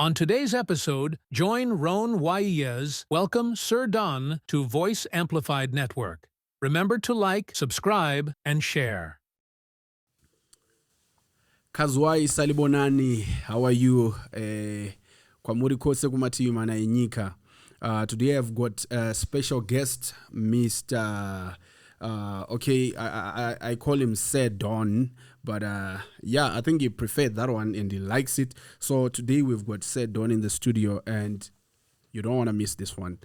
On today's episode, join Roan Waiyas welcome Sir Don to Voice Amplified Network. Remember to like, subscribe, and share. Kazwai salibonani, how are you? Kwa muri kose kumati mana inyika. Today I've got a special guest, Mr. I call him Sir Don, but I think he preferred that one and he likes it. So today we've got Sir Don in the studio and you don't want to miss this one.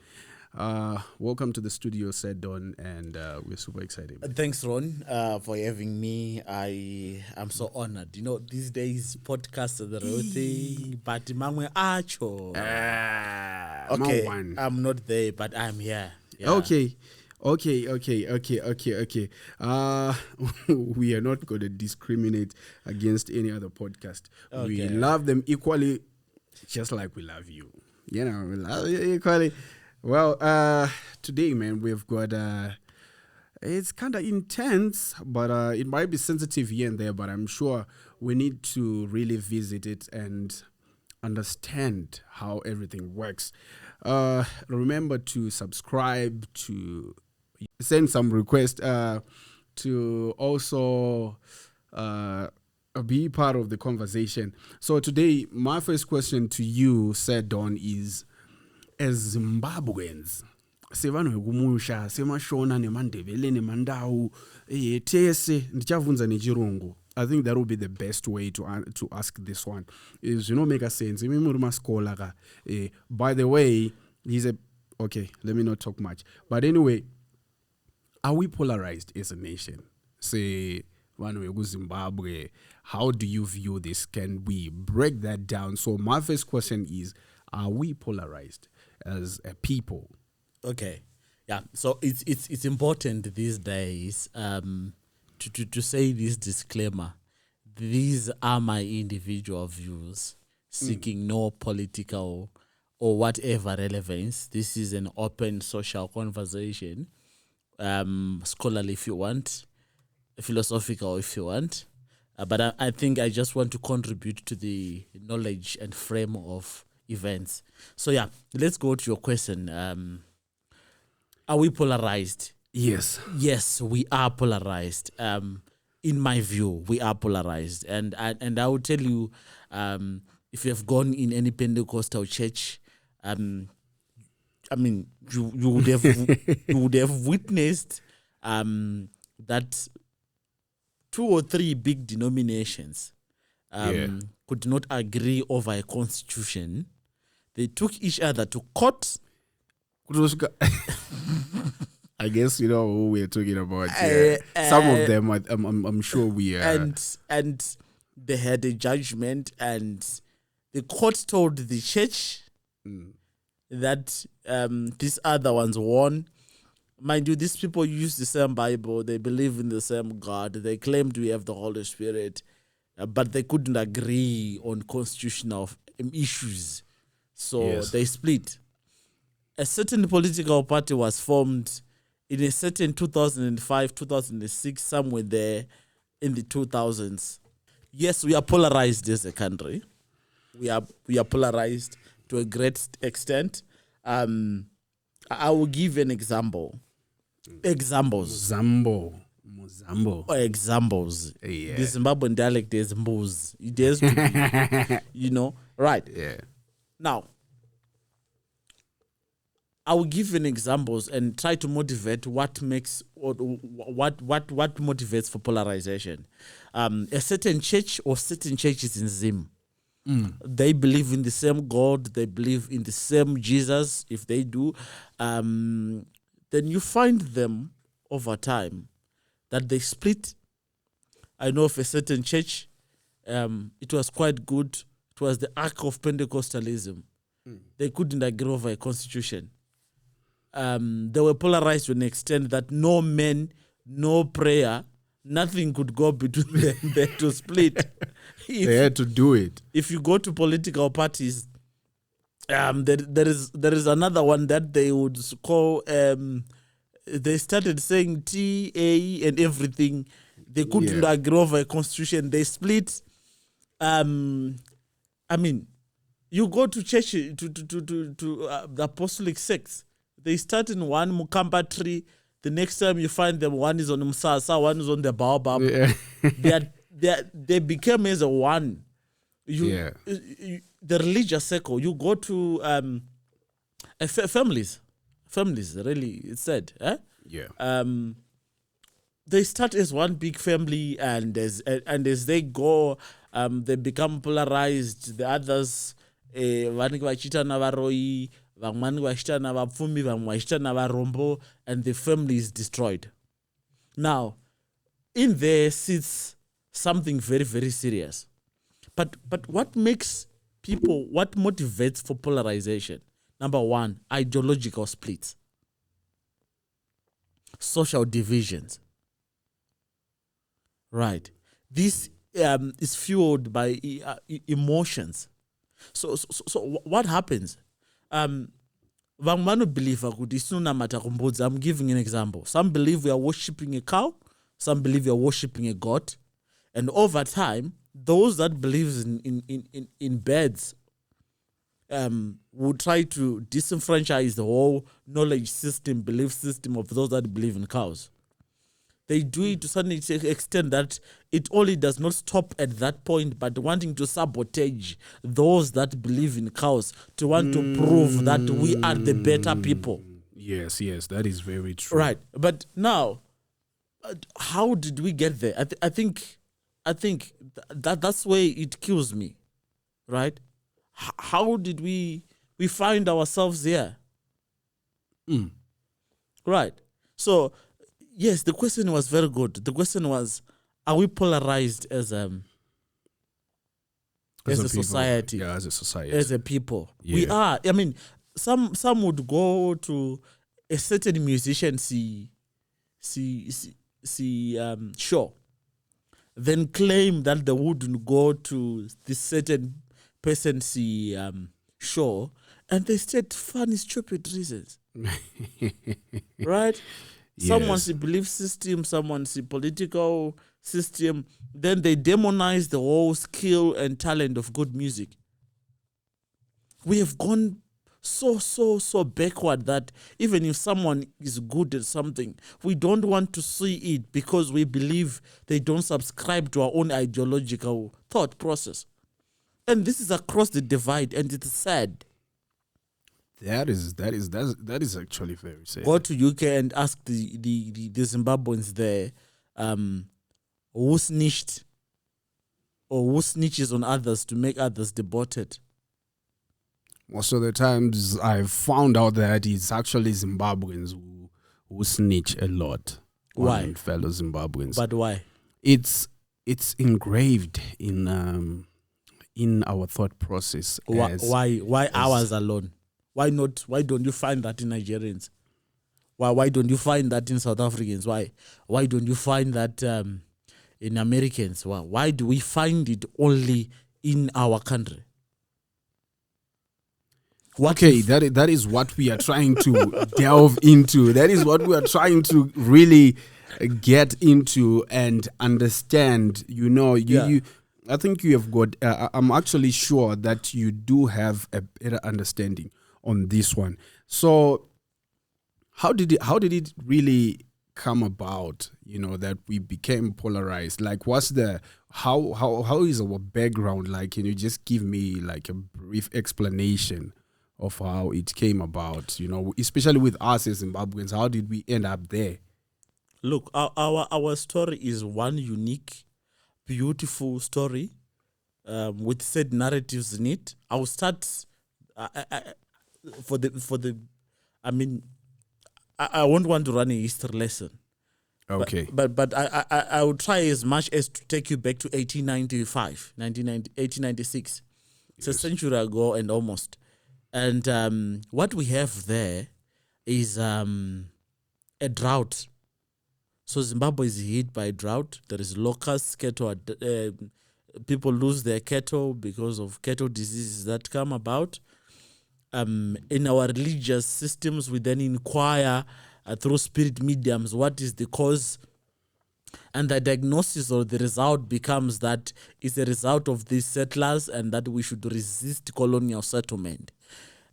Welcome to the studio, Sir Don, and we're super excited. Thanks, Ron, for having me. I'm so honored. You know, these days podcasts are the real thing, but mangwe acho. Okay, I'm not there, but I'm here. Yeah. Okay. We are not going to discriminate against any other podcast. Okay. We love them equally, just like we love you. You know, we love you equally. Well, today, man, we've got, it's kind of intense, but it might be sensitive here and there, but I'm sure we need to really visit it and understand how everything works. Remember to subscribe, to send some requests, to also be part of the conversation. So today, my first question to you, Sir Don, is, as Zimbabweans, sevano kumusha semashona nemandebele nemandau tese ndichavunza nechirungu. I think that would be the best way to ask this one. Is make a sense. By the way, let me not talk much. But anyway, are we polarized as a nation? Say Zimbabwe, how do you view this? Can we break that down? So my first question is, are we polarized as a people? Okay. Yeah. So it's important these days to say this disclaimer. These are my individual views, seeking no political or whatever relevance. This is an open social conversation, scholarly if you want, philosophical if you want. But I think I just want to contribute to the knowledge and frame of events. So yeah, let's go to your question. Are we polarized? Yes. Yes, we are polarized. In my view, we are polarized. And I will tell you, if you have gone in any Pentecostal church, you would have you would have witnessed that 2 or 3 big denominations could not agree over a constitution. They took each other to court. I guess you know who we're talking about. Some of them, I'm sure we are. And they had a judgment, and the court told the church that these other ones won. Mind you, these people use the same Bible. They believe in the same God. They claim to have the Holy Spirit, but they couldn't agree on constitutional issues. So they split. A certain political party was formed in a certain 2005, 2006, somewhere there in the 2000s. Yes, we are polarized as a country. We are polarized to a great extent. I will give an example. Examples. Muzambo. Examples. Yeah. The Zimbabwean dialect is mbuz. It has to be, right. Yeah. Now, I will give you examples and try to motivate what motivates for polarization. A certain church or certain churches in Zim, they believe in the same God, they believe in the same Jesus. If they do, then you find them over time that they split. I know of a certain church, it was quite good. It was the arc of Pentecostalism. They couldn't agree over a constitution. They were polarized to an extent that no man, no prayer, nothing could go between them. They had to split. They had to do it. If you go to political parties, there is another one that they would call. They started saying TA and everything. They couldn't agree over a constitution. They split. You go to church to the apostolic sects. They start in one mukamba tree. The next time you find them, one is on Msasa, one is on the baobab. Yeah. They became as a one. Yeah. The religious circle. You go to families, really, it's said. Yeah. They start as one big family, and as they go, they become polarized. The others, vanenge vachiita navaroi, vamwe vachiita navapfumi, vamwe vachiita navarombo, and the family is destroyed. Now, in there sits something very, very serious. But what makes people, what motivates for polarization? Number one, ideological splits, social divisions. Right. This is fueled by emotions. So what happens? I'm giving an example. Some believe we are worshipping a cow. Some believe we are worshipping a god. And over time, those that believe in birds will try to disenfranchise the whole knowledge system, belief system of those that believe in cows. They do it to such an extent that it only does not stop at that point, but wanting to sabotage those that believe in cows, to want to prove that we are the better people. Yes, that is very true. Right. But now, how did we get there? I think that's where it kills me. Right? How did we find ourselves here? Right. So, yes, the question was very good. The question was, are we polarized as a society? Yeah, as a society. As a people. Yeah. We are. I mean, some would go to a certain musician show, then claim that they wouldn't go to this certain person's show, and they state funny, stupid reasons. Right? Yes. Someone's belief system, someone's political system, then they demonize the whole skill and talent of good music. We have gone so backward that even if someone is good at something, we don't want to see it because we believe they don't subscribe to our own ideological thought process. And this is across the divide, and it's sad. That is actually very sad. Go to UK and ask the Zimbabweans there who snitched or who snitches on others to make others deported. Most of the times I've found out that it's actually Zimbabweans who snitch a lot. Why? On fellow Zimbabweans. But why? It's engraved in our thought process. Why ours alone? Why not? Why don't you find that in Nigerians? Why don't you find that in South Africans? Why don't you find that in Americans? Why do we find it only in our country? That is what we are trying to delve into. That is what we are trying to really get into and understand. I think you have got. I'm actually sure that you do have a better understanding on this one. So, how did it really come about? That we became polarized. Like, what's the how is our background? Like, can you just give me like a brief explanation of how it came about? Especially with us as Zimbabweans, how did we end up there? Look, our story is one unique, beautiful story with said narratives in it. I'll start for the. I mean, I won't want to run a history lesson. Okay. But I will try as much as to take you back to 1896. It's a century ago and almost. And what we have there is a drought. So Zimbabwe is hit by drought. There is locusts, cattle. People lose their cattle because of cattle diseases that come about. In our religious systems, we then inquire through spirit mediums what is the cause And the diagnosis or the result becomes that it's a result of these settlers and that we should resist colonial settlement.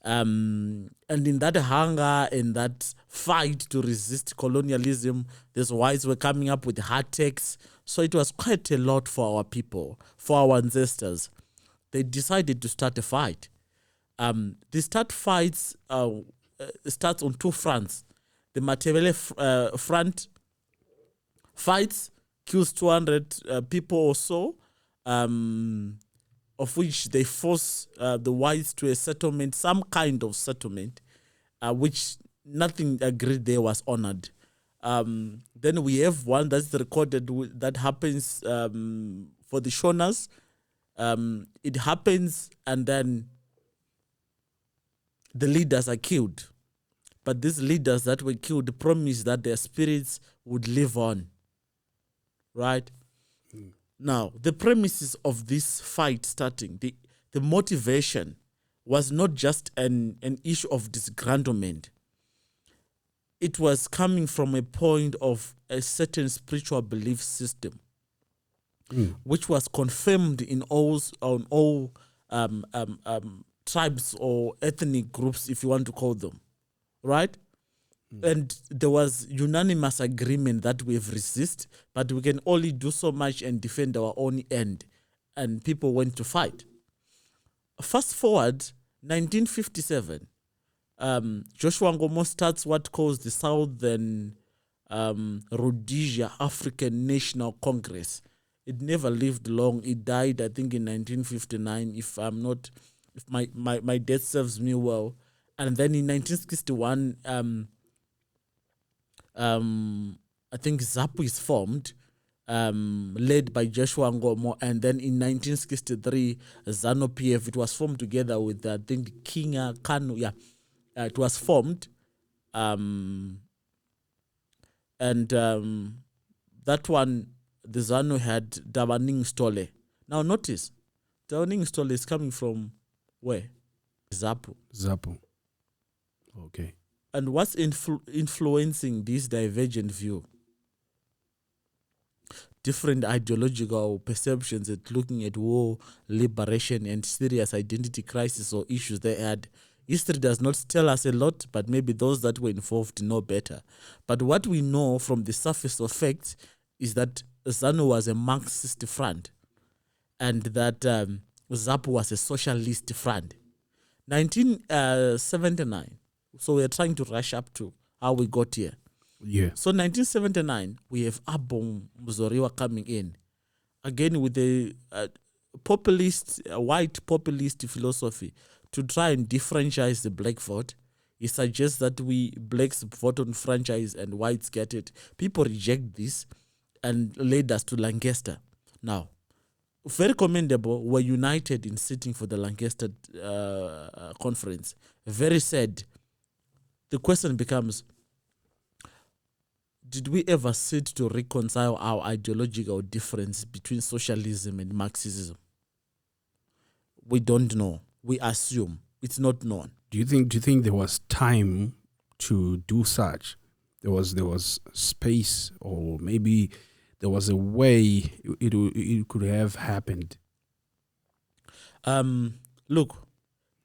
And in that hunger and that fight to resist colonialism, these whites were coming up with hard texts. So it was quite a lot for our people, for our ancestors. They decided to start a fight. They start fights, starts on two fronts. The Matabele front fights, kills 200 people or so, of which they force the whites to a settlement, some kind of settlement, which nothing agreed there was honored. Then we have one that's recorded that happens for the Shonas. It happens and then the leaders are killed. But these leaders that were killed promised that their spirits would live on. Right? Now, the premises of this fight starting, the motivation was not just an issue of disgruntlement. It was coming from a point of a certain spiritual belief system, which was confirmed in all tribes or ethnic groups, if you want to call them, right? And there was unanimous agreement that we've resist, but we can only do so much and defend our own end. And people went to fight. Fast forward, 1957, Joshua Ngomo starts what calls the Southern Rhodesia African National Congress. It never lived long. It died, I think, in 1959, if my date serves me well. And then in 1961, I think ZAPU is formed, led by Joshua Ngomo, and then in 1963, ZANU-PF, it was formed together with, I think, Kinga Kanu, it was formed, and that one, the ZANU had Dabaning Stole. Now notice, Dabaning Stole is coming from where? ZAPU. ZAPU. Okay. And what's influencing this divergent view? Different ideological perceptions at looking at war, liberation, and serious identity crisis or issues they had. History does not tell us a lot, but maybe those that were involved know better. But what we know from the surface of facts is that ZANU was a Marxist front and that ZAPU was a socialist front. 1979. So we're trying to rush up to how we got here. Yeah. So 1979, we have Abong Muzoriwa coming in. Again with a white populist philosophy to try and differentiate the black vote. He suggests that we blacks vote on franchise and whites get it. People reject this and led us to Lancaster. Now, very commendable, were united in sitting for the Lancaster conference. Very sad. The question becomes, did we ever sit to reconcile our ideological difference between socialism and Marxism? We don't know. We assume. It's not known. Do you think there was time to do such? There was space, or maybe there was a way it could have happened? Look,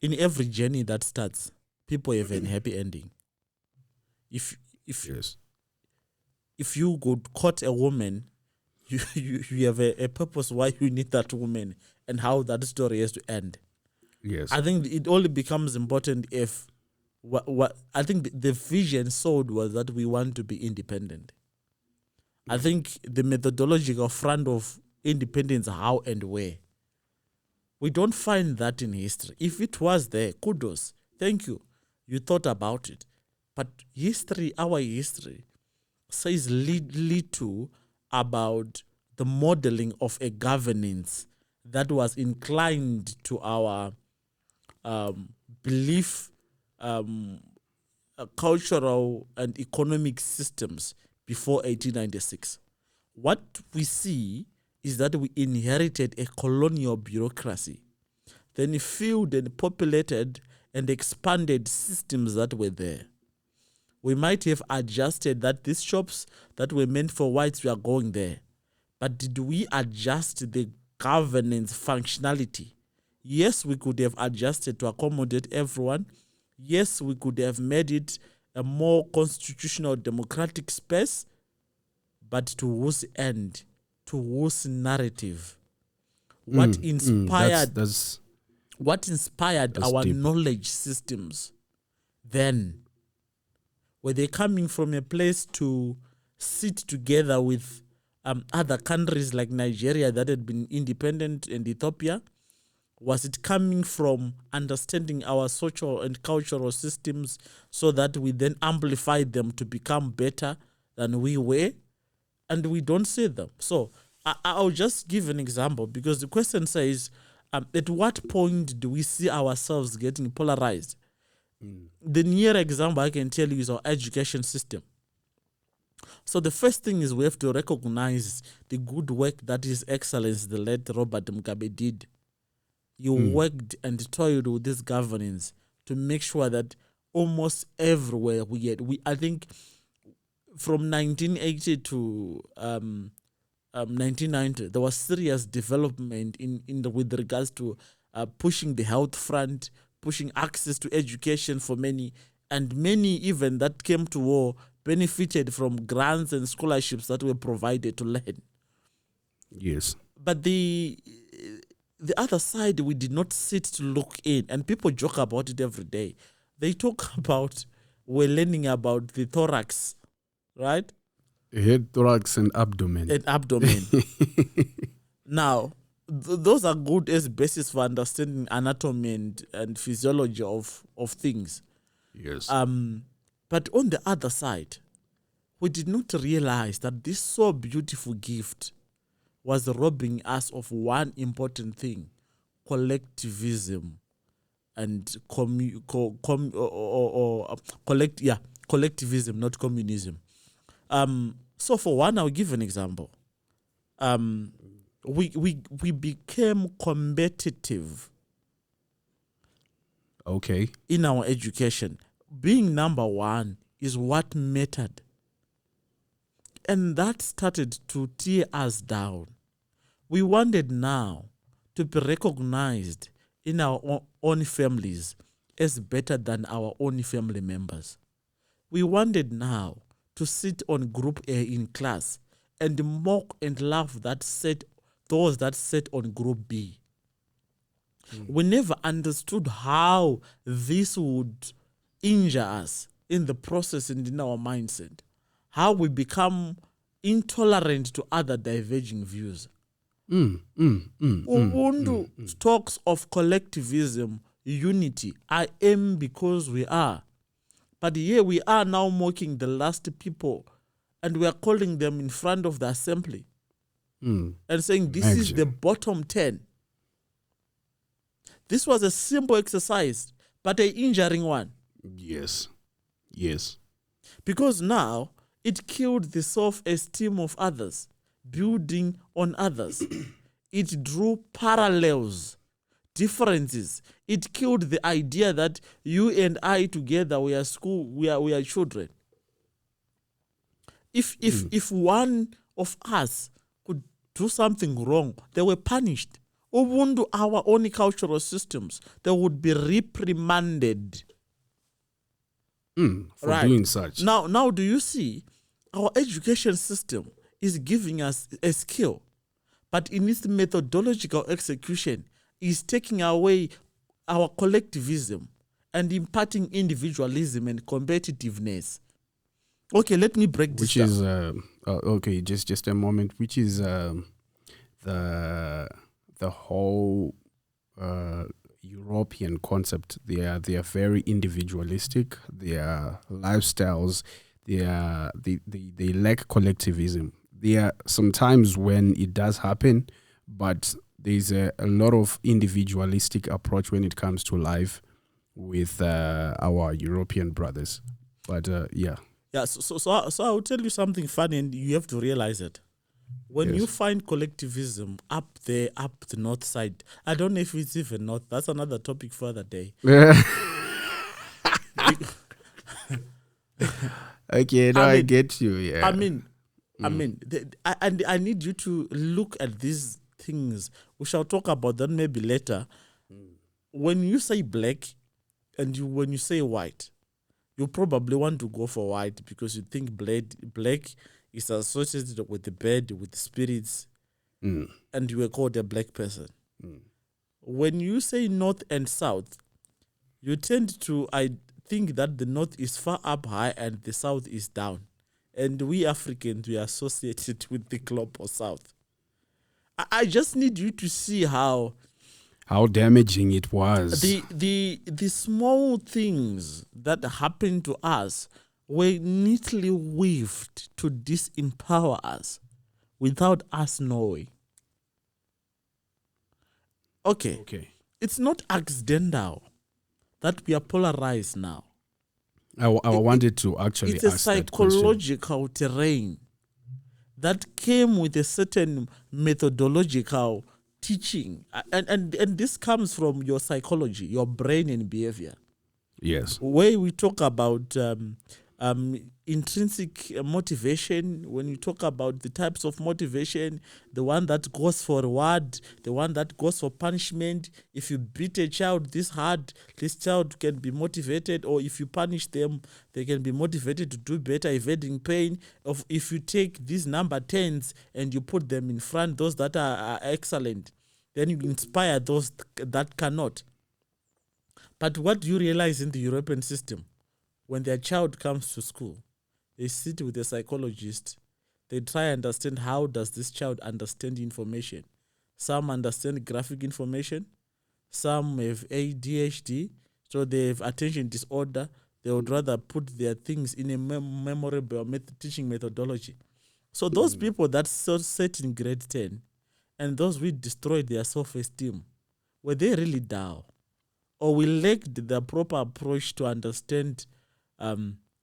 in every journey that starts, people have a happy ending. If Yes. If you could court a woman, you have a purpose why you need that woman and how that story has to end. Yes. I think it only becomes important if what I think the vision sold was that we want to be independent. I think the methodological front of independence, how and where, we don't find that in history. If it was there, kudos, thank you, you thought about it. But history, our history, says little about the modeling of a governance that was inclined to our belief, cultural and economic systems before 1896. What we see is that we inherited a colonial bureaucracy, then filled and populated and expanded systems that were there. We might have adjusted that these shops that were meant for whites, we are going there. But did we adjust the governance functionality? Yes, we could have adjusted to accommodate everyone. Yes, we could have made it a more constitutional democratic space. But to whose end? To whose narrative? What inspired what inspired our deep. knowledge systems then? Were they coming from a place to sit together with other countries like Nigeria that had been independent and Ethiopia? Was it coming from understanding our social and cultural systems so that we then amplified them to become better than we were? And we don't see them. So I'll just give an example, because the question says, at what point do we see ourselves getting polarized? The near example I can tell you is our education system. So the first thing is we have to recognize the good work that His Excellency the late Robert Mugabe did. You worked and toiled with this governance to make sure that almost everywhere I think from 1980 to 1990, there was serious development with regards to pushing the health front, pushing access to education for many, and many even that came to war benefited from grants and scholarships that were provided to learn. Yes. But the other side, we did not sit to look in, and people joke about it every day. They talk about, we're learning about the thorax, right? Head, thorax, and abdomen. Now, those are good as basis for understanding anatomy and physiology of things. Yes. But on the other side, we did not realize that this so beautiful gift was robbing us of one important thing: collectivism and collectivism, not communism. So for one, I'll give an example. We became competitive. Okay. In our education. Being number one is what mattered. And that started to tear us down. We wanted now to be recognized in our own families as better than our own family members. We wanted now to sit on group A in class and mock and laugh those that sat on group B. We never understood how this would injure us in the process and in our mindset. How we become intolerant to other diverging views. Ubuntu talks of collectivism, unity. I am because we are. But here we are now mocking the last people, and we are calling them in front of the assembly and saying this is the bottom 10. This was a simple exercise, but an injuring one. Yes. Because now it killed the self-esteem of others, building on others. It drew parallels, differences. It killed the idea that you and I together we are children. If one of us could do something wrong, they were punished. Ubuntu, our own cultural systems, they would be reprimanded for doing such. Now, do you see, our education system is giving us a skill, but in its methodological execution is taking away our collectivism and imparting individualism and competitiveness. Okay, let me break this down. Okay, just a moment. Which is the whole European concept. They are very individualistic. Their lifestyles, they lack collectivism. There are sometimes when it does happen, but there's a lot of individualistic approach when it comes to life with our European brothers. But yeah. So I will tell you something funny, and you have to realize it. When you find collectivism up there, up the north side, I don't know if it's even north. That's another topic for other day. Okay, no, I get you. Yeah. I mean, I need you to look at these things. We shall talk about that maybe later. When you say black and when you say white, you probably want to go for white because you think black is associated with the bed, with spirits, and you were called a black person. When you say north and south, you tend to think that the north is far up high and the south is down. And we Africans, we are associated with the global south. I just need you to see how damaging it was. the small things that happen to us were neatly weaved to disempower us without us knowing. Okay. It's not accidental that we are polarized now. I wanted to actually it's a ask that question. psychological terrain that came with a certain methodological teaching, and this comes from your psychology, your brain and behavior. Yes. Where we talk about intrinsic motivation, when you talk about the types of motivation, the one that goes for reward, the one that goes for punishment. If you beat a child this hard, this child can be motivated, or if you punish them, they can be motivated to do better, evading pain. If you take these number 10s and you put them in front, those that are excellent, then you inspire those that cannot. But what do you realize in the European system? When their child comes to school, they sit with a psychologist. They try and understand how does this child understand information. Some understand graphic information. Some have ADHD, so they have attention disorder. They would rather put their things in a memorable teaching methodology. So those people that sat in grade 10 and those we destroyed their self-esteem, were they really dull? Or we lacked the proper approach to understand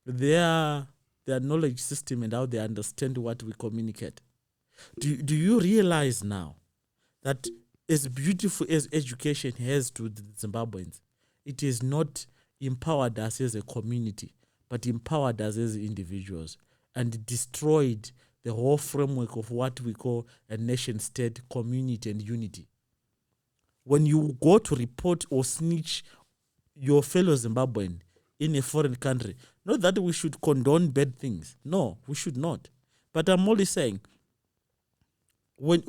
their knowledge system and how they understand what we communicate? Do you realize now that as beautiful as education has to the Zimbabweans, it is not empowered us as a community, but empowered us as individuals and destroyed the whole framework of what we call a nation state, community and unity. When you go to report or snitch your fellow Zimbabwean in a foreign country, not that we should condone bad things. No, we should not. But I'm only saying, when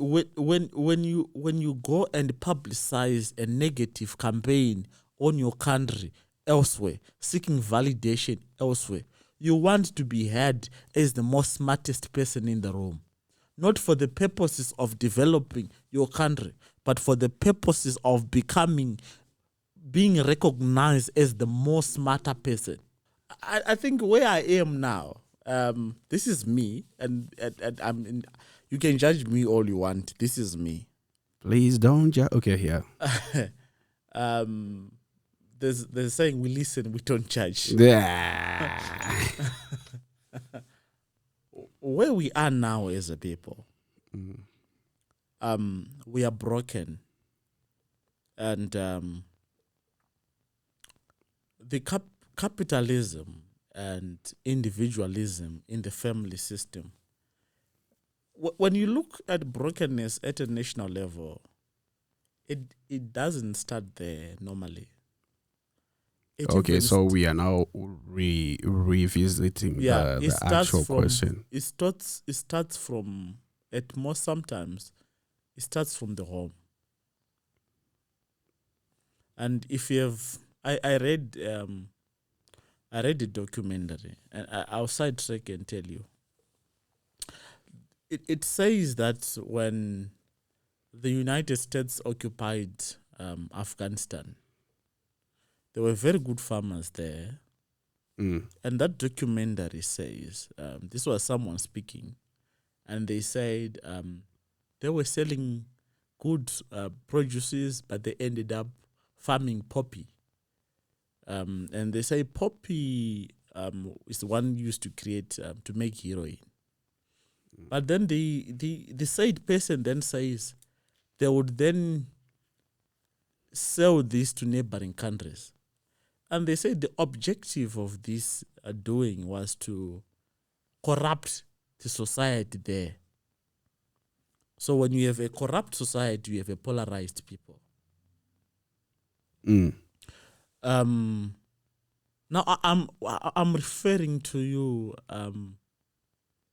you go and publicize a negative campaign on your country elsewhere, seeking validation elsewhere, you want to be heard as the most smartest person in the room. Not for the purposes of developing your country, but for the purposes of being recognized as the most smarter person. I think where I am now, this is me, and I'm you can judge me all you want. This is me. Please don't judge. Okay, yeah. There's a saying, we listen, we don't judge. Where we are now as a people, we are broken, and the capitalism and individualism in the family system. When you look at brokenness at a national level, it doesn't start there normally. So we are now revisiting the actual question. It starts from, at most sometimes, it starts from the home. And if you have, I read a documentary, and I'll sidetrack and tell you. It says that when the United States occupied Afghanistan, there were very good farmers there. And that documentary says, this was someone speaking, and they said they were selling good produces, but they ended up farming poppy. And they say poppy is the one used to create, to make heroin. But then the said person then says they would then sell this to neighboring countries. And they said the objective of this doing was to corrupt the society there. So when you have a corrupt society, you have a polarized people. Now I'm referring to you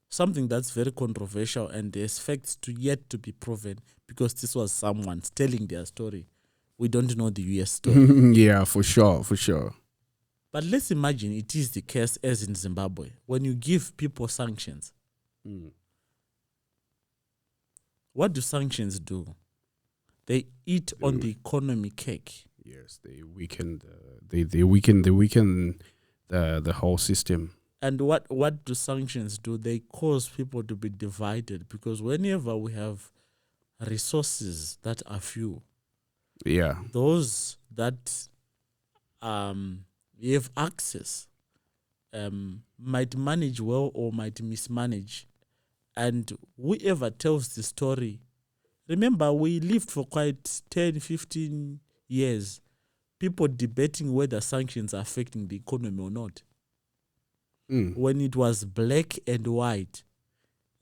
something that's very controversial, and there's facts yet to be proven, because this was someone telling their story. We don't know the US story. Yeah, for sure. But let's imagine it is the case as in Zimbabwe. When you give people sanctions, what do sanctions do? They eat on the economy cake. Yes, they weaken the whole system. And what do sanctions do? They cause people to be divided, because whenever we have resources that are few, those that have access might manage well or might mismanage. And whoever tells the story, remember, we lived for quite 10, 15 years, people debating whether sanctions are affecting the economy or not. When it was black and white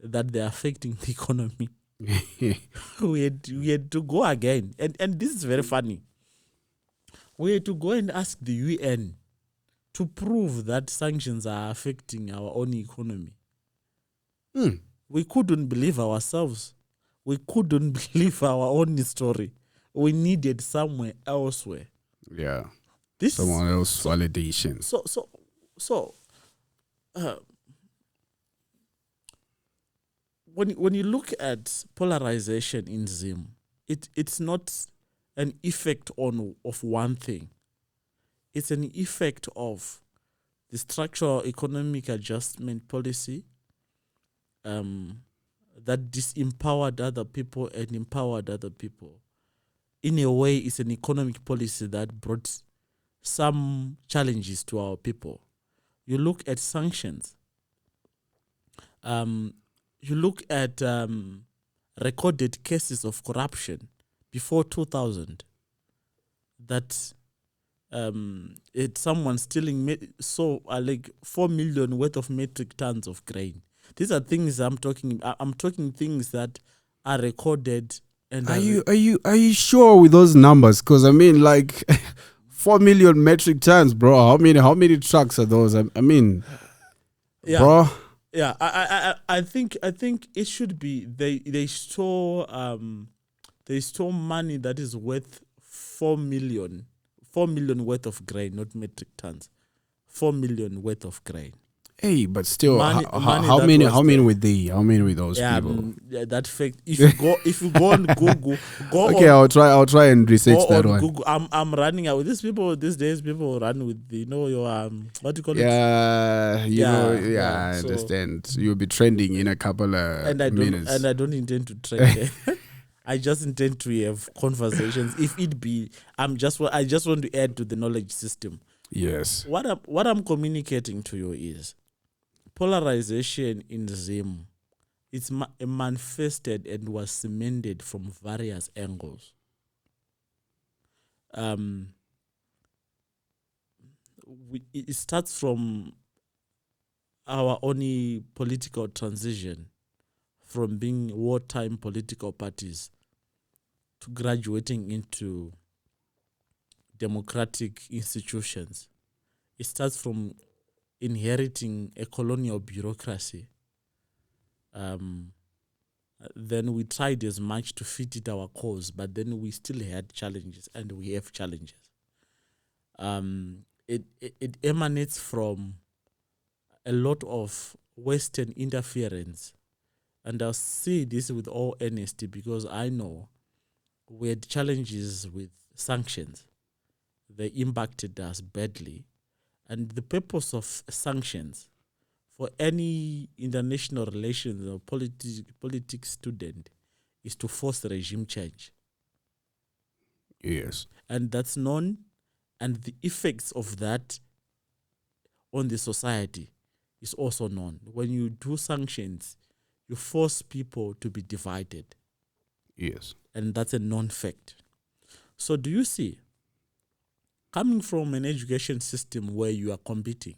that they're affecting the economy, we had to go again. And this is very funny. We had to go and ask the UN to prove that sanctions are affecting our own economy. We couldn't believe ourselves. We couldn't believe our own story. We needed somewhere elsewhere. Yeah. Someone else validation. So when you look at polarization in Zim, it's not an effect of one thing. It's an effect of the structural economic adjustment policy that disempowered other people and empowered other people. In a way, it's an economic policy that brought some challenges to our people. You look at sanctions. You look at recorded cases of corruption before 2000. That it's someone stealing like 4 million worth of metric tons of grain. These are things I'm talking things that are recorded. And are you sure with those numbers? Because I mean, like 4 million metric tons, bro. How many trucks are those? I mean, yeah, bro. Yeah, I think it should be they store money that is worth 4 million worth of grain, not metric tons. 4 million worth of grain. Hey, but still, Money how many with those people? Yeah, that fact. If you go on Google, okay, I'll try and research that one. Google. I'm running out with these people these days. People run with your what do you call it? I understand. You'll be trending in a couple of minutes. And I don't intend to trend. I just intend to have conversations. If it be, I just want to add to the knowledge system. Yes. What I'm communicating to you is polarization in Zim. It's manifested and was cemented from various angles. It starts from our only political transition, from being wartime political parties to graduating into democratic institutions. It starts from inheriting a colonial bureaucracy. Then we tried as much to fit it our cause, but then we still had challenges, and we have challenges. It emanates from a lot of Western interference, and I'll say this with all honesty because I know we had challenges with sanctions. They impacted us badly. And the purpose of sanctions for any international relations or politics student is to force regime change. Yes. And that's known, and the effects of that on the society is also known. When you do sanctions, you force people to be divided. Yes. And that's a known fact. So do you see coming from an education system where you are competing,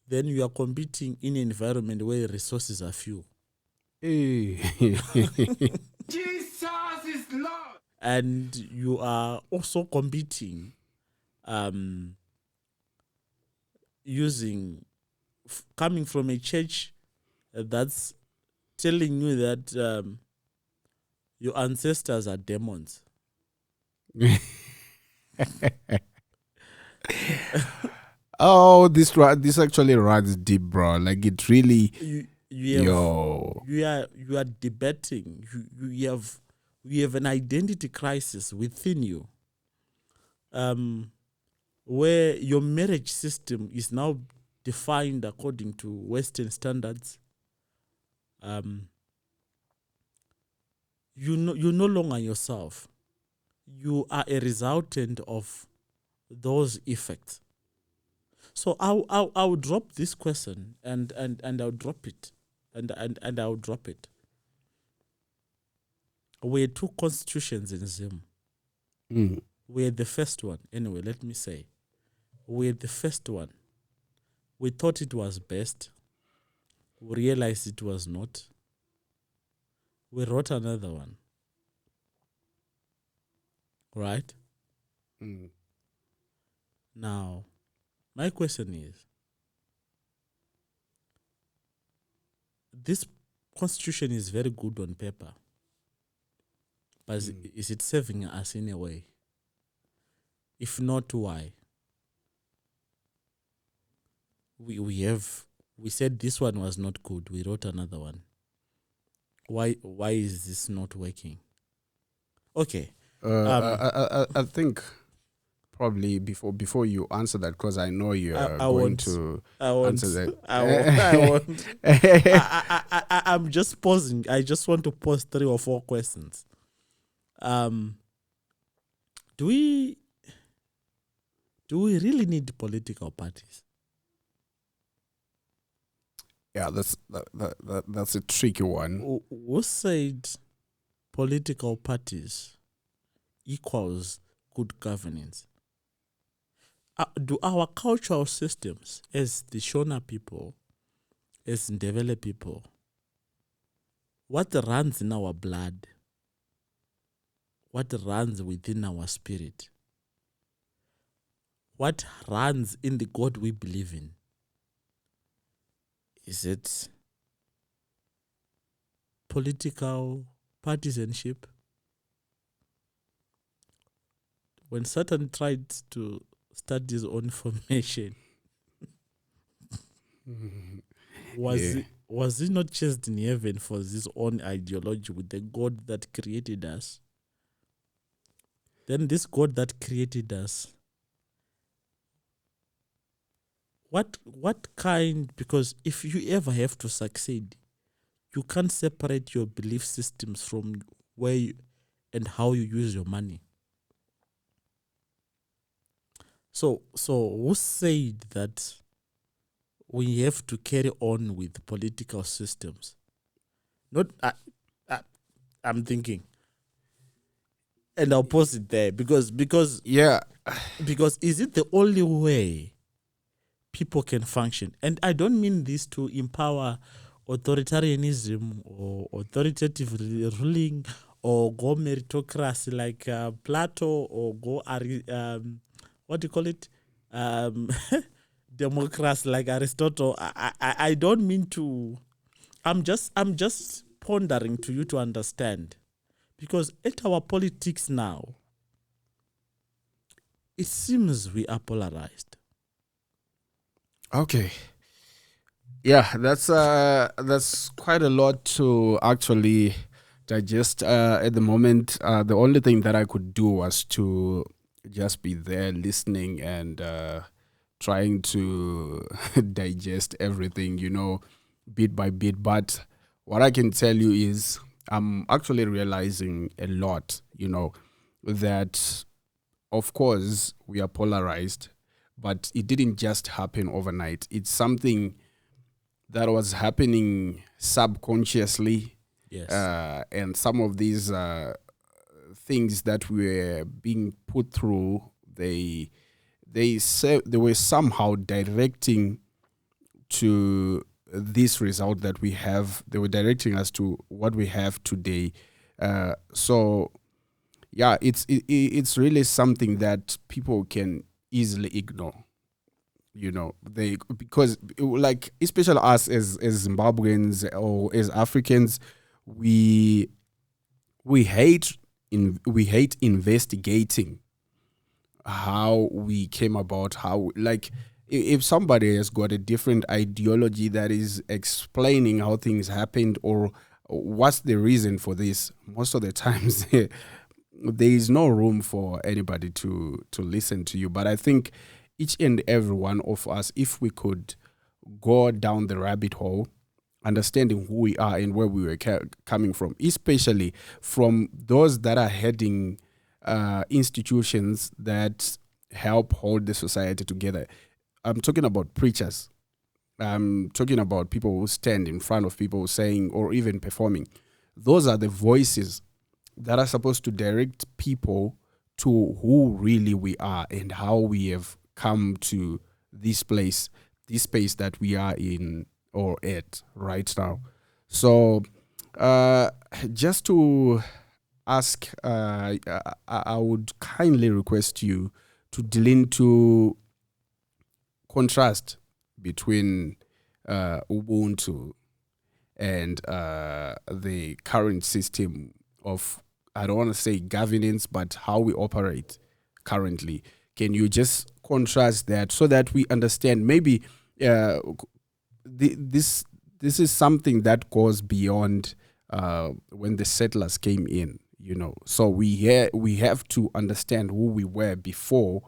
then you are competing in an environment where resources are few. Hey. Jesus is Lord. And you are also competing coming from a church that's telling you that your ancestors are demons. Oh, this actually runs deep, bro. Like it really. You are debating. You have an identity crisis within you, where your marriage system is now defined according to Western standards. You're no longer yourself. You are a resultant of those effects. So I'll drop this question and I'll drop it and I'll drop it. We had 2 constitutions in Zim. We had the first one. Anyway, let me say. We had the first one. We thought it was best. We realized it was not. We wrote another one. Right? Now, my question is, this constitution is very good on paper, but is it serving us in a way? If not, why? We said this one was not good. We wrote another one. Why is this not working? Okay. I think probably before you answer that, because I know you're going to answer that. I won't. I'm just pausing. I just want to pose 3 or 4 questions. Do we really need political parties? Yeah, that's a tricky one. Who said political parties equals good governance? Do our cultural systems, as the Shona people, as Ndebele people, what runs in our blood, what runs within our spirit, what runs in the God we believe in? Is it political partisanship? When Satan tried to start his own formation, was he not chased in heaven for his own ideology with the God that created us? Then this God that created us, what kind, because if you ever have to succeed, you can't separate your belief systems from where you, and how you use your money. So who said that we have to carry on with political systems? Not I'm thinking, and I'll pause it there because Yeah, is it the only way people can function? And I don't mean this to empower authoritarianism or authoritative ruling or go meritocracy like Plato, or go what do you call it, democracy like Aristotle. I don't mean to. I'm just pondering to you to understand, because at our politics now, it seems we are polarized. okay. Yeah, that's quite a lot to actually digest at the moment. The only thing that I could do was to just be there listening and trying to digest everything, bit by bit. But what I can tell you is I'm actually realizing a lot, that of course we are polarized, but it didn't just happen overnight. It's something that was happening subconsciously. Yes. And some of these things that were being put through they say they were somehow directing to this result that we have. They were directing us to what we have today. So yeah, it's really something that people can easily ignore. Because like especially us as Zimbabweans or as Africans, we hate we hate investigating how we came about, how, like, if somebody has got a different ideology that is explaining how things happened or what's the reason for this, most of the times there is no room for anybody to listen to you. But I think each and every one of us, if we could go down the rabbit hole, understanding who we are and where we were coming from, especially from those that are heading institutions that help hold the society together. I'm talking about preachers. I'm talking about people who stand in front of people saying or even performing. Those are the voices that are supposed to direct people to who really we are and how we have come to this place, this space that we are in or at right now. So just to ask, I would kindly request you to drill into contrast between Ubuntu and the current system of, I don't want to say governance, but how we operate currently. Can you just contrast that so that we understand maybe this is something that goes beyond when the settlers came in, So we have to understand who we were before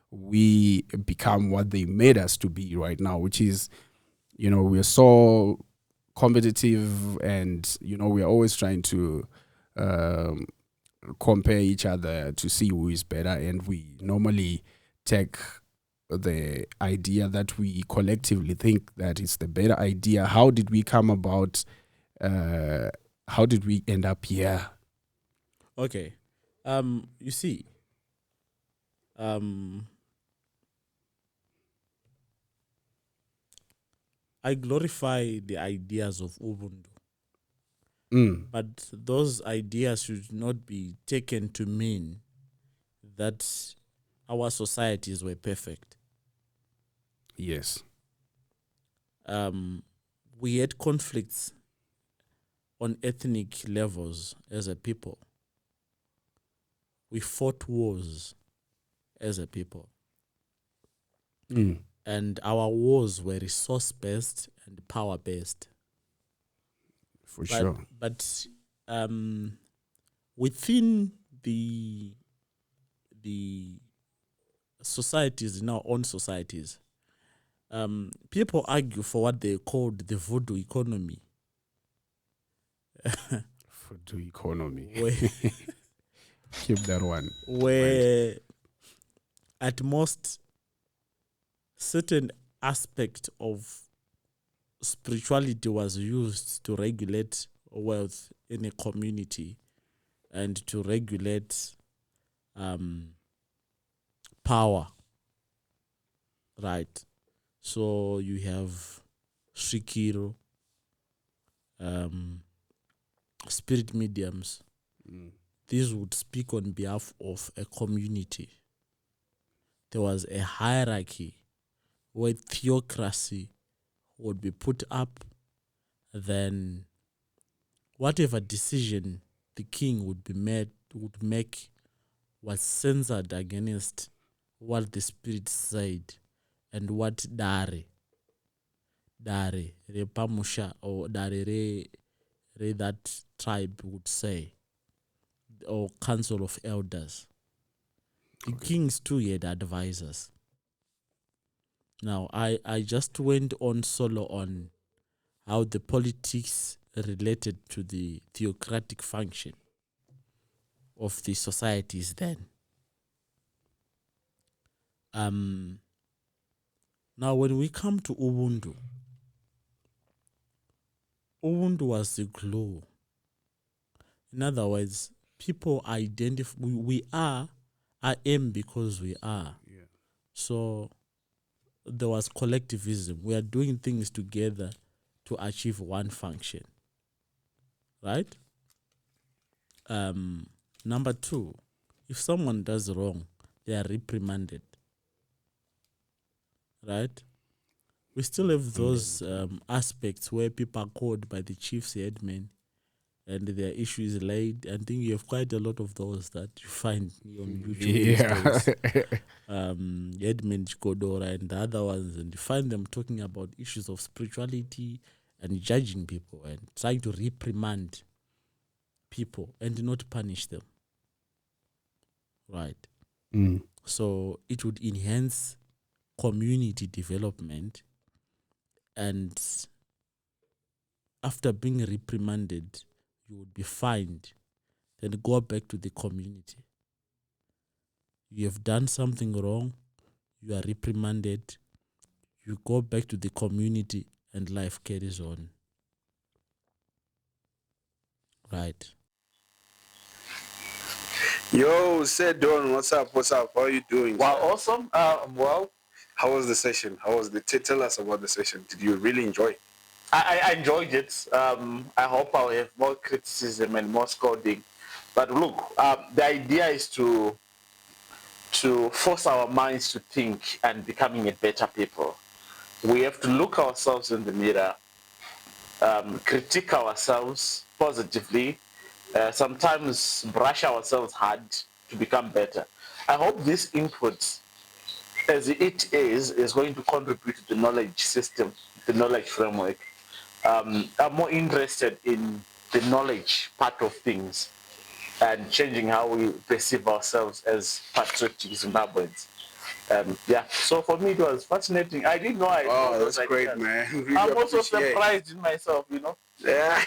we become what they made us to be right now, which is, we're so competitive and, we're always trying to compare each other to see who is better. And we normally take the idea that we collectively think that it's the better idea. How did we come about? How did we end up here? Okay. You see, I glorify the ideas of Ubuntu, but those ideas should not be taken to mean that our societies were perfect. Yes. We had conflicts on ethnic levels as a people. We fought wars as a people. And our wars were resource-based and power-based. Sure. But within the societies, in our own societies, people argue for what they called the voodoo economy. Voodoo economy. Where keep that one. Where at most certain aspect of spirituality was used to regulate wealth in a community and to regulate power. Right. So you have Shikiro, spirit mediums. These would speak on behalf of a community. There was a hierarchy where theocracy would be put up, then whatever decision the king would make was censored against what the spirit said and what Dare Repamusha or Dare Re that tribe would say, or council of elders. The kings too had advisors. Now, I just went on solo on how the politics related to the theocratic function of the societies then. Now, when we come to Ubuntu was the glue. In other words, people identify, we are I am because we are. Yeah. So there was collectivism. We are doing things together to achieve one function. Right? Number two, if someone does wrong, they are reprimanded. Right? We still have those aspects where people are called by the chief's headman and their issue is laid. I think you have quite a lot of those that you find on YouTube these days. Edmund Chikodora and the other ones, and you find them talking about issues of spirituality and judging people and trying to reprimand people and not punish them. Right. So it would enhance community development, and after being reprimanded, you would be fined, then go back to the community. You have done something wrong, you are reprimanded, you go back to the community, and life carries on. Right. Yo, Sedon, what's up? What's up? How are you doing? Wow, awesome. Well, How was the session? How was the? Tell us about the session. Did you really enjoy it? I enjoyed it. I hope I'll have more criticism and more scolding. But look, the idea is to force our minds to think and becoming a better people. We have to look ourselves in the mirror, critique ourselves positively, sometimes brush ourselves hard to become better. I hope this input, as it is going to contribute to the knowledge system, the knowledge framework. I'm more interested in the knowledge part of things and changing how we perceive ourselves as patriotic Zimbabweans. So for me it was fascinating. I didn't know I. Oh, that's great, man. Really I'm also appreciate it. surprised in myself, Yeah.